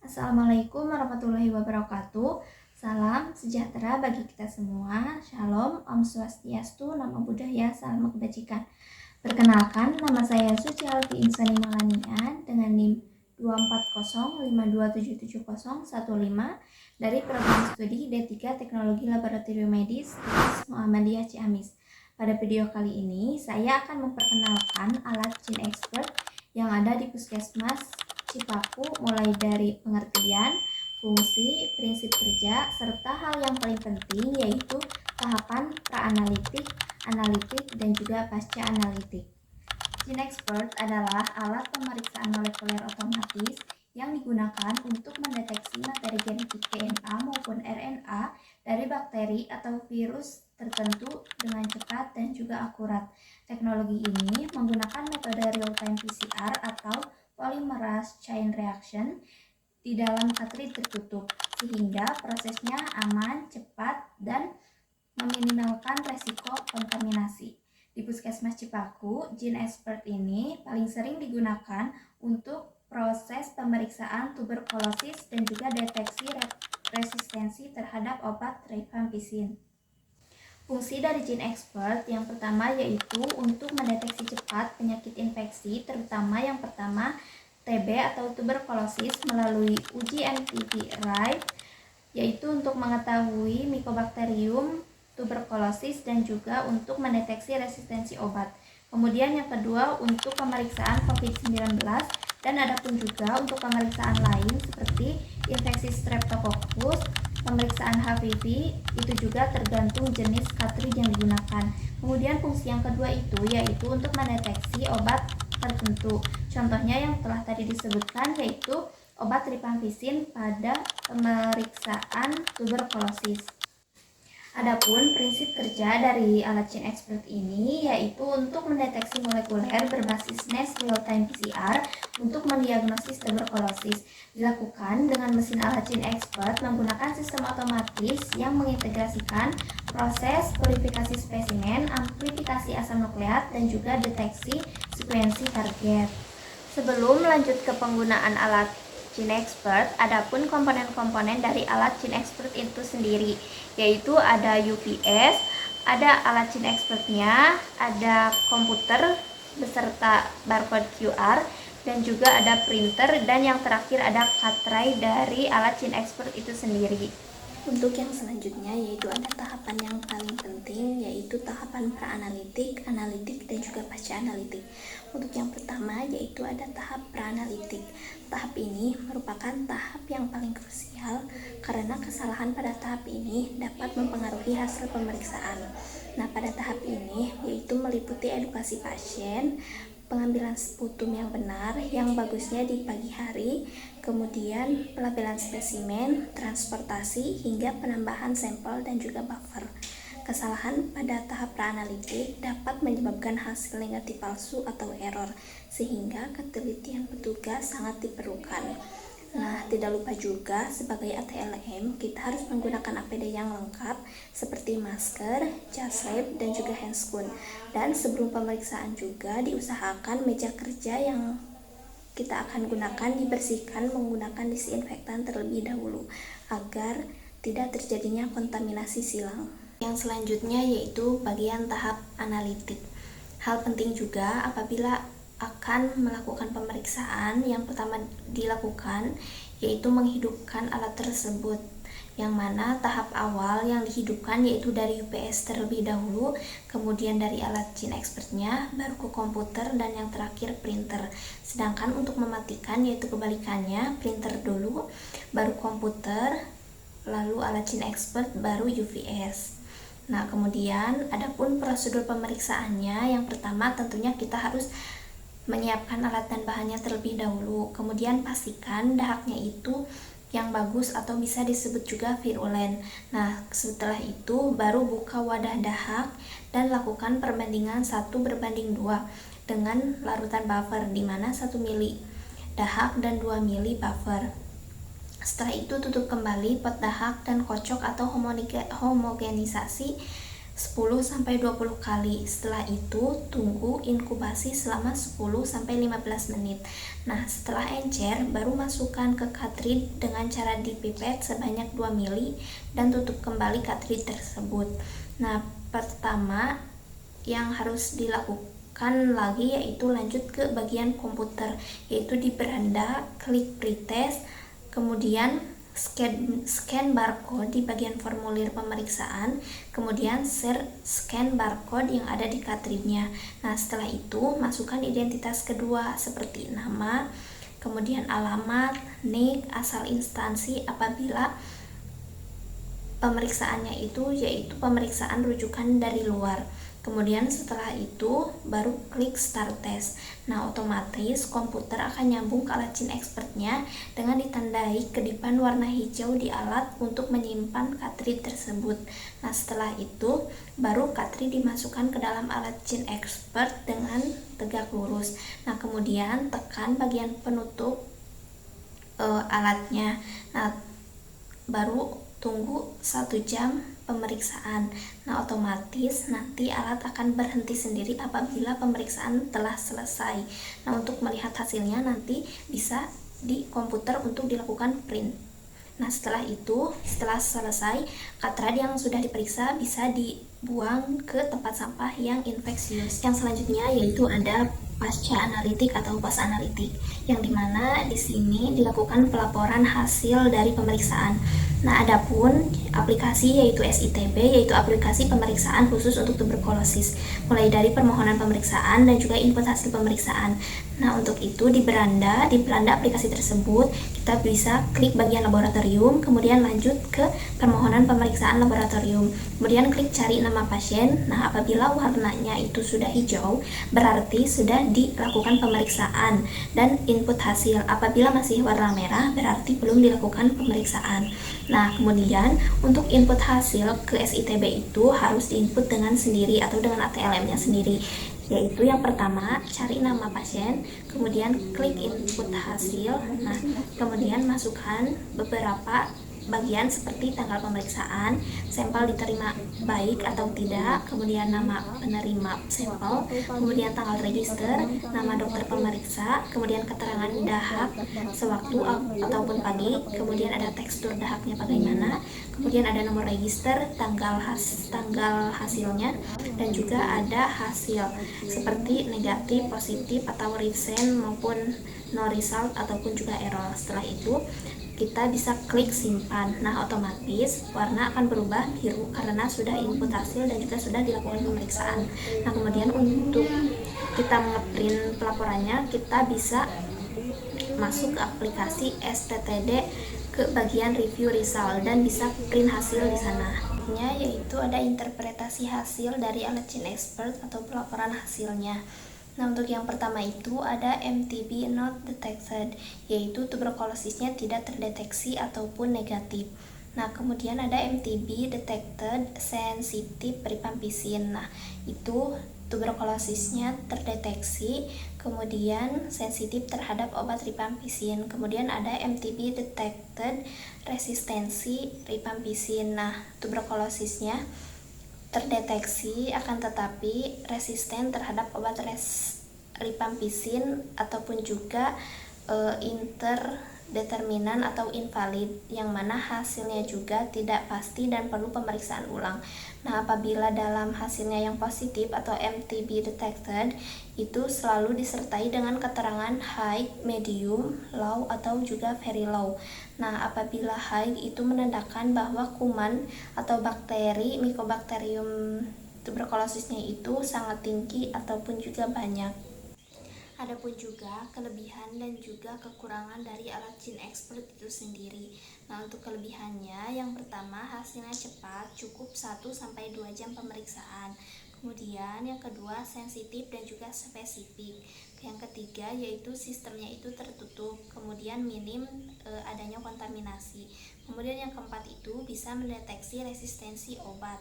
Assalamualaikum warahmatullahi wabarakatuh. Salam sejahtera bagi kita semua. Shalom, Om Swastiastu, Namo Buddhaya, Salam Kebajikan. Perkenalkan, nama saya Suci Alfi Insani Malania dengan NIM 24052777015 dari program studi D3 Teknologi Laboratorium Medis Universitas Muhammadiyah Ciamis. Pada video kali ini, saya akan memperkenalkan alat Gene Expert yang ada di Puskesmas Cipaku, mulai dari pengertian, fungsi, prinsip kerja, serta hal yang paling penting yaitu tahapan pra-analitik, analitik, dan juga pasca analitik. Gene Expert adalah alat pemeriksaan molekuler otomatis yang digunakan untuk mendeteksi materi genetik DNA maupun RNA dari bakteri atau virus tertentu dengan cepat dan juga akurat. Teknologi ini menggunakan metode real-time PCR atau polymerase chain reaction di dalam katrit tertutup, sehingga prosesnya aman, cepat, dan meminimalkan resiko kontaminasi. Di Puskesmas Cipaku, Gene Expert ini paling sering digunakan untuk proses pemeriksaan tuberkulosis dan juga deteksi resistensi terhadap obat rifampicin. Fungsi dari Gene Expert yang pertama yaitu untuk mendeteksi cepat penyakit infeksi, terutama yang pertama TB atau tuberkulosis melalui uji NPV Arrive, yaitu untuk mengetahui Mycobacterium tuberculosis dan juga untuk mendeteksi resistensi obat. Kemudian yang kedua untuk pemeriksaan COVID-19 dan adapun juga untuk pemeriksaan lain seperti infeksi Streptococcus, pemeriksaan HPV, itu juga tergantung jenis cartridge yang digunakan. Kemudian fungsi yang kedua itu yaitu untuk mendeteksi obat tertentu. Contohnya yang telah tadi disebutkan yaitu obat rifampicin pada pemeriksaan tuberkulosis. Adapun prinsip kerja dari alat Gene Expert ini yaitu untuk mendeteksi molekuler berbasis NES real-time PCR untuk mendiagnosis tuberkulosis. Dilakukan dengan mesin alat Gene Expert menggunakan sistem otomatis yang mengintegrasikan proses purifikasi spesimen, amplifikasi asam nukleat, dan juga deteksi sekuensi target. Sebelum lanjut ke penggunaan alat Gene Expert, adapun komponen-komponen dari alat Gene Expert itu sendiri, yaitu ada UPS, ada alat Gene Expert-nya, ada komputer beserta barcode QR, dan juga ada printer, dan yang terakhir ada cartridge dari alat Gene Expert itu sendiri. Untuk yang selanjutnya yaitu ada tahapan yang paling penting yaitu tahapan pra-analitik, analitik, dan juga pasca analitik. Untuk yang pertama yaitu ada tahap pra-analitik. Tahap ini merupakan tahap yang paling krusial karena kesalahan pada tahap ini dapat mempengaruhi hasil pemeriksaan. Nah, pada tahap ini yaitu meliputi edukasi pasien, pengambilan sputum yang benar, yang bagusnya di pagi hari, kemudian pelabelan spesimen, transportasi, hingga penambahan sampel dan juga buffer. Kesalahan pada tahap pra-analitik dapat menyebabkan hasil negatif palsu atau error, sehingga ketelitian petugas sangat diperlukan. Nah, tidak lupa juga sebagai ATLM kita harus menggunakan APD yang lengkap seperti masker, jas lab, dan juga handscoon. Dan sebelum pemeriksaan juga diusahakan meja kerja yang kita akan gunakan dibersihkan menggunakan disinfektan terlebih dahulu agar tidak terjadinya kontaminasi silang. Yang selanjutnya yaitu bagian tahap analitik. Hal penting juga apabila akan melakukan pemeriksaan, yang pertama dilakukan yaitu menghidupkan alat tersebut, yang mana tahap awal yang dihidupkan yaitu dari UPS terlebih dahulu, kemudian dari alat Gene Expert-nya, baru ke komputer, dan yang terakhir printer. Sedangkan untuk mematikan yaitu kebalikannya, printer dulu, baru komputer, lalu alat Gene Expert, baru UPS. Nah, kemudian adapun prosedur pemeriksaannya, yang pertama tentunya kita harus menyiapkan alat dan bahannya terlebih dahulu. Kemudian pastikan dahaknya itu yang bagus atau bisa disebut juga virulen. Nah, setelah itu baru buka wadah dahak dan lakukan perbandingan 1:2 dengan larutan buffer, di mana 1 mili dahak dan 2 mili buffer. Setelah itu tutup kembali pot dahak dan kocok atau homogenisasi 10-20 kali. Setelah itu tunggu inkubasi selama 10-15 menit. Nah, setelah encer baru masukkan ke cartridge dengan cara dipipet sebanyak 2 mili dan tutup kembali cartridge tersebut. Nah, pertama yang harus dilakukan lagi yaitu lanjut ke bagian komputer, yaitu di beranda klik pretest, kemudian scan barcode di bagian formulir pemeriksaan, kemudian scan barcode yang ada di cartridge-nya. Nah, setelah itu masukkan identitas kedua seperti nama, kemudian alamat, NIK, asal instansi apabila pemeriksaannya itu yaitu pemeriksaan rujukan dari luar. Kemudian setelah itu baru klik start test. Nah, otomatis komputer akan nyambung ke alat Gene Expert-nya dengan ditandai kedipan warna hijau di alat untuk menyimpan cartridge tersebut. Nah, setelah itu baru cartridge dimasukkan ke dalam alat Gene Expert dengan tegak lurus. Nah, kemudian tekan bagian penutup alatnya. Nah, baru tunggu 1 jam pemeriksaan. Nah, otomatis nanti alat akan berhenti sendiri apabila pemeriksaan telah selesai. Nah, untuk melihat hasilnya nanti bisa di komputer untuk dilakukan print. Nah, setelah selesai, cartridge yang sudah diperiksa bisa dibuang ke tempat sampah yang infeksius. Yang selanjutnya yaitu ada pasca analitik atau post analitik, yang dimana di sini dilakukan pelaporan hasil dari pemeriksaan. Nah, adapun aplikasi yaitu SITB, yaitu aplikasi pemeriksaan khusus untuk tuberkulosis, mulai dari permohonan pemeriksaan dan juga input hasil pemeriksaan. Nah, untuk itu di beranda aplikasi tersebut kita bisa klik bagian laboratorium, kemudian lanjut ke permohonan pemeriksaan laboratorium, kemudian klik cari nama pasien. Nah, apabila warnanya itu sudah hijau, berarti sudah dilakukan pemeriksaan dan input hasil. Apabila masih warna merah, berarti belum dilakukan pemeriksaan. Nah, kemudian untuk input hasil ke SITB itu harus diinput dengan sendiri atau dengan ATLM-nya sendiri, yaitu yang pertama cari nama pasien, kemudian klik input hasil. Nah, kemudian masukkan beberapa bagian seperti tanggal pemeriksaan, sampel diterima baik atau tidak, kemudian nama penerima sampel, kemudian tanggal register, nama dokter pemeriksa, kemudian keterangan dahak sewaktu ataupun pagi, kemudian ada tekstur dahaknya bagaimana, kemudian ada nomor register, tanggal hasilnya, dan juga ada hasil seperti negatif, positif, atau recent maupun no result ataupun juga error. Setelah itu kita bisa klik simpan. Nah, otomatis warna akan berubah biru karena sudah input hasil dan juga sudah dilakukan pemeriksaan. Nah, kemudian untuk kita ngeprint pelaporannya, kita bisa masuk ke aplikasi STTD ke bagian review result dan bisa print hasil di sana. Yaitu ada interpretasi hasil dari alat Gene Expert atau pelaporan hasilnya. Nah, untuk yang pertama itu ada MTB not detected, yaitu tuberkulosisnya tidak terdeteksi ataupun negatif. Nah, kemudian ada MTB detected sensitive rifampicin. Nah, itu tuberkulosisnya terdeteksi, kemudian sensitif terhadap obat rifampicin. Kemudian ada MTB detected resistensi rifampicin. Nah, tuberkulosisnya terdeteksi akan tetapi resisten terhadap obat rifampicin ataupun juga interdeterminan atau invalid, yang mana hasilnya juga tidak pasti dan perlu pemeriksaan ulang. Nah, apabila dalam hasilnya yang positif atau MTB detected itu selalu disertai dengan keterangan high, medium, low, atau juga very low. Nah, apabila high itu menandakan bahwa kuman atau bakteri Mycobacterium tuberkulosisnya itu sangat tinggi ataupun juga banyak. Adapun juga kelebihan dan juga kekurangan dari alat Gene Expert itu sendiri. Nah, untuk kelebihannya yang pertama hasilnya cepat, cukup 1-2 jam pemeriksaan. Kemudian yang kedua sensitif dan juga spesifik. Yang ketiga yaitu sistemnya itu tertutup, kemudian minim adanya kontaminasi. Kemudian yang keempat itu bisa mendeteksi resistensi obat.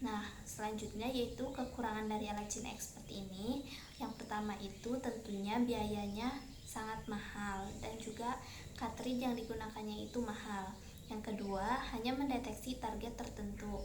Nah, selanjutnya yaitu kekurangan dari alat Gene Expert ini. Yang pertama itu tentunya biayanya sangat mahal dan juga cartridge yang digunakannya itu mahal. Yang kedua, hanya mendeteksi target tertentu.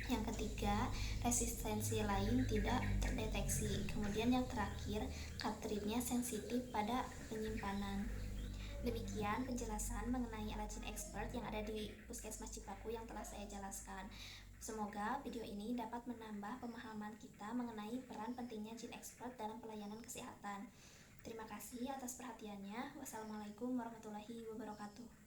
Yang ketiga, resistensi lain tidak terdeteksi. Kemudian yang terakhir, cartridge-nya sensitif pada penyimpanan. Demikian penjelasan mengenai alat Gene Expert yang ada di Puskesmas Cipaku yang telah saya jelaskan. Semoga video ini dapat menambah pemahaman kita mengenai peran pentingnya Gene Expert dalam pelayanan kesehatan. Terima kasih atas perhatiannya. Wassalamualaikum warahmatullahi wabarakatuh.